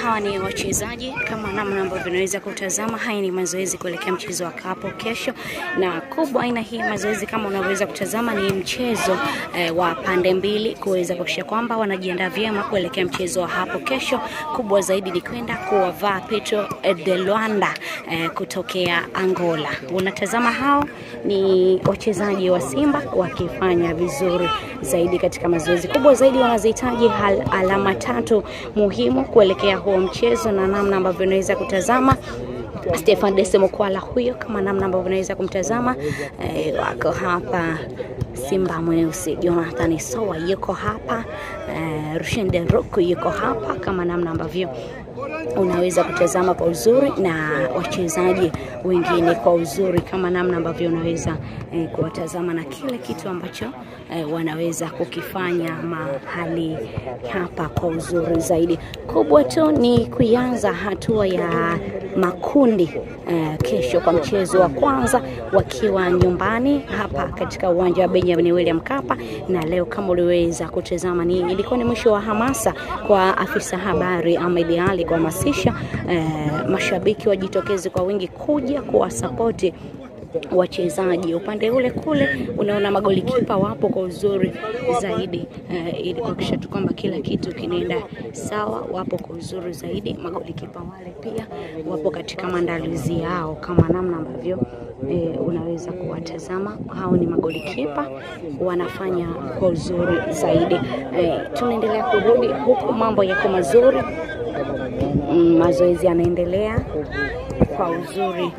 Hawa ni wachezaji kama namna ambavyo unaweza kutazama. Haya ni mazoezi kuelekea mchezo wa hapo kesho, na kubwa aina hii mazoezi kama unavyoweza kutazama ni mchezo wa pande mbili kuweza kuhakikisha kwamba wanajiandaa vyema kuelekea mchezo wa hapo kesho. Kubwa zaidi ni kwenda kuwavaa Petro de Luanda kutokea Angola. Unatazama hao ni wachezaji wa Simba wakifanya vizuri zaidi katika mazoezi. Kubwa zaidi wanazihitaji alama 3 muhimu kuelekea huo mchezo, na namna ambavyo unaweza kutazama Stefan Desemokwala huyo kama namna ambavyo unaweza kumtazama wako hapa. Simba mweusi Jonathan Sowa yuko hapa, Rushine Roku yuko hapa kama namna ambavyo unaweza kutazama kwa uzuri, na wachezaji wengine kwa uzuri kama namna ambavyo unaweza kuwatazama, na kile kitu ambacho wanaweza kukifanya mahali hapa kwa uzuri zaidi. Kubwa tu ni kuanza hatua ya makundi kesho kwa mchezo wa kwanza wakiwa nyumbani hapa katika uwanja wa Benjamin William Mkapa. Na leo kama uliweza kutazama ilikuwa ni mwisho wa hamasa kwa afisa habari Ahmed Ali kuhamasisha mashabiki wajitokeze kwa wingi kuja kuwasapoti wachezaji. Upande ule kule unaona magolikipa wapo kwa uzuri zaidi ili kuhakikisha tu kwamba kila kitu kinaenda sawa. Wapo kwa uzuri zaidi magolikipa wale, pia wapo katika maandalizi yao kama namna ambavyo unaweza kuwatazama. Hao ni magolikipa wanafanya kwa uzuri zaidi. Tunaendelea kurudi huku, mambo yako mazuri, mazoezi yanaendelea kwa uzuri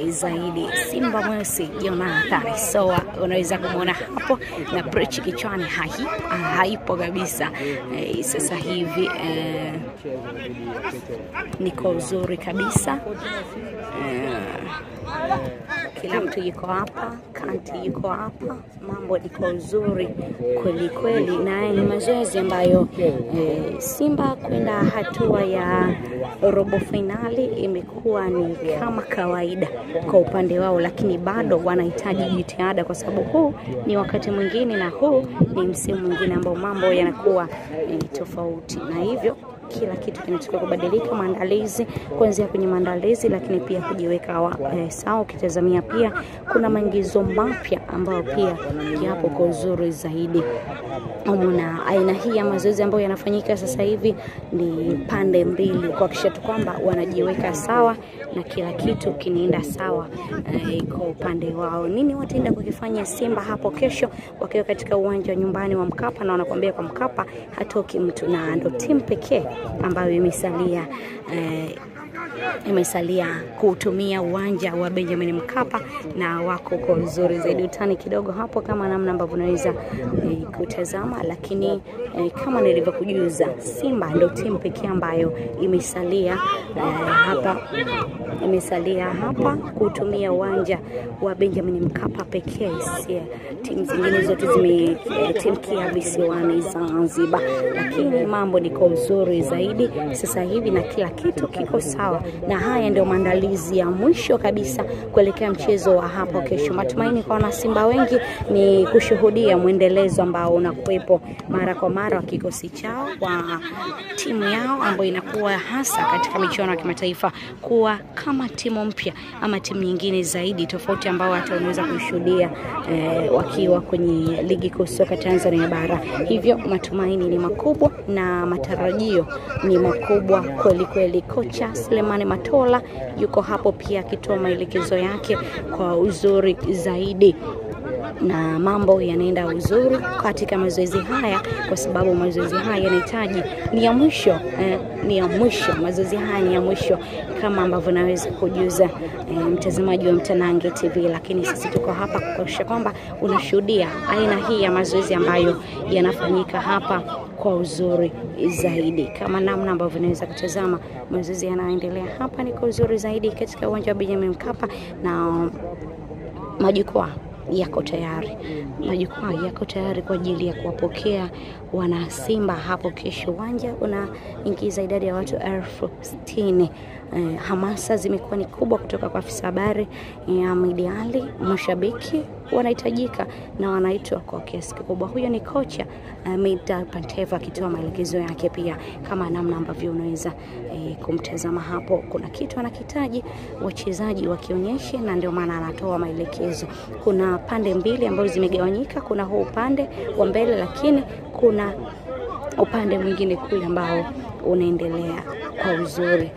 zaidi. Simba mweusi Jonathan Sowa unaweza kumuona hapo na preach kichwani haipo kabisa. Sasa hivi niko uzuri kabisa. Kila mtu yuko hapa, Kanti yuko hapa, mambo iko uzuri kweli kweli, na ni mazoezi ambayo Simba kwenda hatua ya robo finali imekuwa ni kama kawaida kwa upande wao, lakini bado wanahitaji jitihada kwa sababu huu ni wakati mwingine na huu ni msimu mwingine ambao mambo yanakuwa tofauti, na hivyo kila kitu kinatakiwa kubadilika. Maandalizi kuanzia kwenye maandalizi, lakini pia kujiweka sawa. Ukitazamia pia kuna maingizo mapya ambayo pia yapo kwa uzuri zaidi. Umeona aina hii ya mazoezi ambayo yanafanyika sasa hivi ni pande mbili kuhakikisha tu kwamba wanajiweka sawa na kila kitu kinaenda sawa kwa upande wao. Nini wataenda kukifanya Simba hapo kesho wakiwa katika uwanja nyumbani wa Mkapa, na wanakuambia kwa Mkapa hatoki mtu, na ndo timu pekee ambayo imesalia kutumia uwanja wa Benjamin Mkapa na wako kwa uzuri zaidi. Utani kidogo hapo kama namna ambavyo unaweza kutazama, lakini kama nilivyokujuza, Simba ndio timu pekee ambayo imesalia hapa kutumia uwanja wa Benjamin Mkapa pekee. Timu zingine zote zimetimkia visiwani Zanzibar, lakini mambo ni kwa uzuri zaidi sasa hivi na kila kitu kiko sawa, na haya ndio maandalizi ya mwisho kabisa kuelekea mchezo wa hapo kesho. Matumaini kwa wana Simba wengi ni kushuhudia mwendelezo ambao unakuwepo mara kwa mara wa kikosi chao kwa timu yao ambayo inakuwa hasa katika michuano ya kimataifa kuwa kama timu mpya ama timu nyingine zaidi tofauti ambao hata unaweza kushuhudia wakiwa kwenye ligi kuu soka Tanzania bara. Hivyo matumaini ni makubwa na matarajio ni makubwa kweli kweli. Kocha Sulemani Matola yuko hapo pia akitoa maelekezo yake kwa uzuri zaidi, na mambo yanaenda uzuri katika mazoezi haya kwa sababu mazoezi haya yanahitaji ni ya mwisho. Mazoezi haya ni ya mwisho kama ambavyo naweza kujuza mtazamaji wa Mtanange TV, lakini sisi tuko hapa kuhakikisha kwamba unashuhudia aina hii ya mazoezi ambayo yanafanyika hapa kwa uzuri zaidi. Kama namna ambavyo unaweza kutazama mazoezi yanaendelea hapa ni kwa uzuri zaidi katika uwanja wa Benjamin Mkapa, na majukwaa yako tayari kwa ajili ya kuwapokea wana Simba hapo kesho. Uwanja unaingiza idadi ya watu 60,000 hamasa zimekuwa ni kubwa kutoka kwa afisa habari ya Media Ali. Mashabiki wanahitajika na wanaitwa kwa kiasi kikubwa. Huyo ni kocha Mita Panteva akitoa maelekezo yake pia, kama namna ambavyo unaweza kumtazama hapo. Kuna kitu anakitaji wachezaji wakionyeshe, na ndio maana anatoa maelekezo. Kuna pande mbili ambazo zimegawanyika, kuna huu upande wa mbele, lakini kuna upande mwingine kule ambao unaendelea kwa uzuri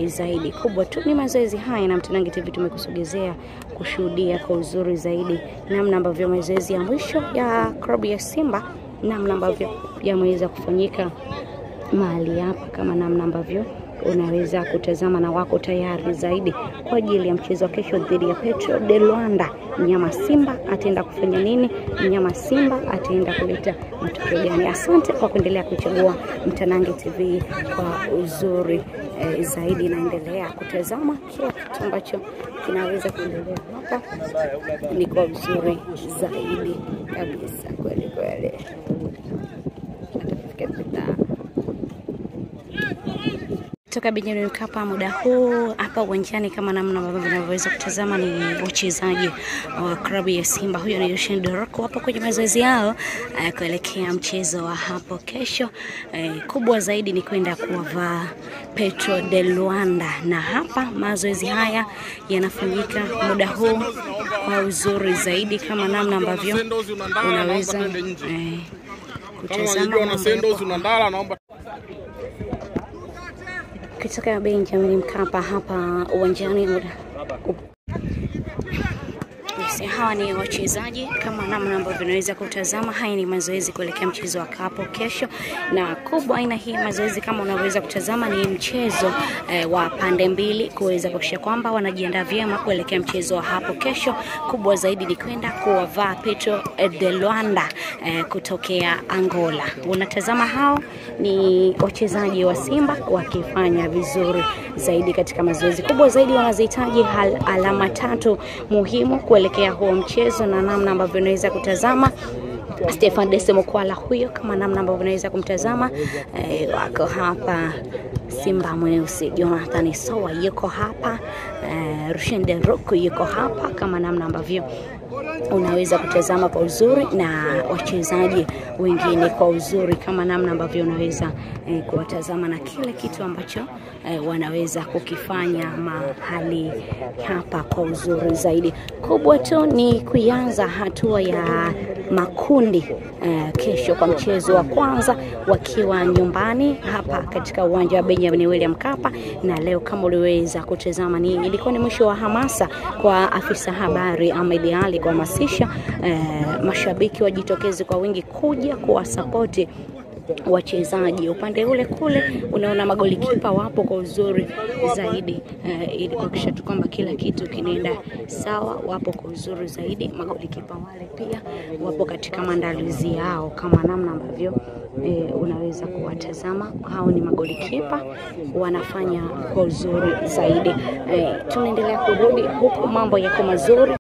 zaidi. Kubwa tu ni mazoezi haya, na Mtanange TV tumekusogezea kushuhudia kwa uzuri zaidi namna ambavyo mazoezi ya mwisho ya klabu ya Simba, namna ambavyo yameweza kufanyika mahali hapa, kama namna ambavyo unaweza kutazama, na wako tayari zaidi kwa ajili ya mchezo wa kesho dhidi ya Petro de Luanda. Mnyama Simba ataenda kufanya nini? Mnyama Simba ataenda kuleta matokeo gani? Asante kwa kuendelea kuchagua Mtanange TV kwa uzuri zaidi. Naendelea kutazama kila kitu ambacho kinaweza kuendelea hapa, ni kwa uzuri zaidi kabisa, kweli kweli. Toka Benjamin Mkapa muda huu hapa uwanjani, kama namna ambavyo mnaweza kutazama, ni wachezaji wa klabu ya Simba. Huyo ni Rushen Doroko hapo kwenye mazoezi yao kuelekea mchezo wa hapo kesho. Kubwa zaidi ni kwenda kuwavaa Petro de Luanda, na hapa mazoezi haya yanafanyika muda huu kwa uzuri zaidi, kama namna ambavyo unaweza kutazama kutoka Benjamin Mkapa hapa uwanjani. Hawa ni wachezaji, kama namna ambavyo unaweza kutazama. Haya ni mazoezi kuelekea mchezo wa hapo kesho, na kubwa aina hii mazoezi kama unaweza kutazama ni mchezo wa pande mbili kuweza kuhakikisha kwamba wanajiandaa vyema kuelekea mchezo wa hapo kesho. Kubwa zaidi ni kwenda kuwavaa Petro de Luanda kutokea Angola. Unatazama hao ni wachezaji wa Simba wakifanya vizuri zaidi katika mazoezi. Kubwa zaidi wanazihitaji alama 3 muhimu kuelekea huo mchezo, na namna ambavyo unaweza kutazama Stefan Desemokwala huyo, kama namna ambavyo unaweza kumtazama wako hapa. Simba mweusi Jonathan Sowa yuko hapa, Rushen Doroko yuko hapa, kama namna ambavyo unaweza kutazama kwa uzuri, na wachezaji wengine kwa uzuri, kama namna ambavyo unaweza kuwatazama, na kile kitu ambacho wanaweza kukifanya mahali hapa kwa uzuri zaidi. Kubwa tu ni kuanza hatua ya makundi kesho kwa mchezo wa kwanza wakiwa nyumbani hapa katika uwanja wa Benjamin William Mkapa. Na leo kama uliweza kutazama, ilikuwa ni mwisho wa hamasa kwa afisa habari Ahmed Ali kuhamasisha mashabiki wajitokeze kwa wingi kuja kuwasapoti wachezaji. Upande ule kule unaona magolikipa wapo kwa uzuri zaidi, ili kuhakikisha tu kwamba kila kitu kinaenda sawa. Wapo kwa uzuri zaidi magolikipa wale, pia wapo katika maandalizi yao, kama namna ambavyo unaweza kuwatazama. Hao ni magolikipa wanafanya kwa uzuri zaidi. Tunaendelea kurudi huku, mambo yako mazuri.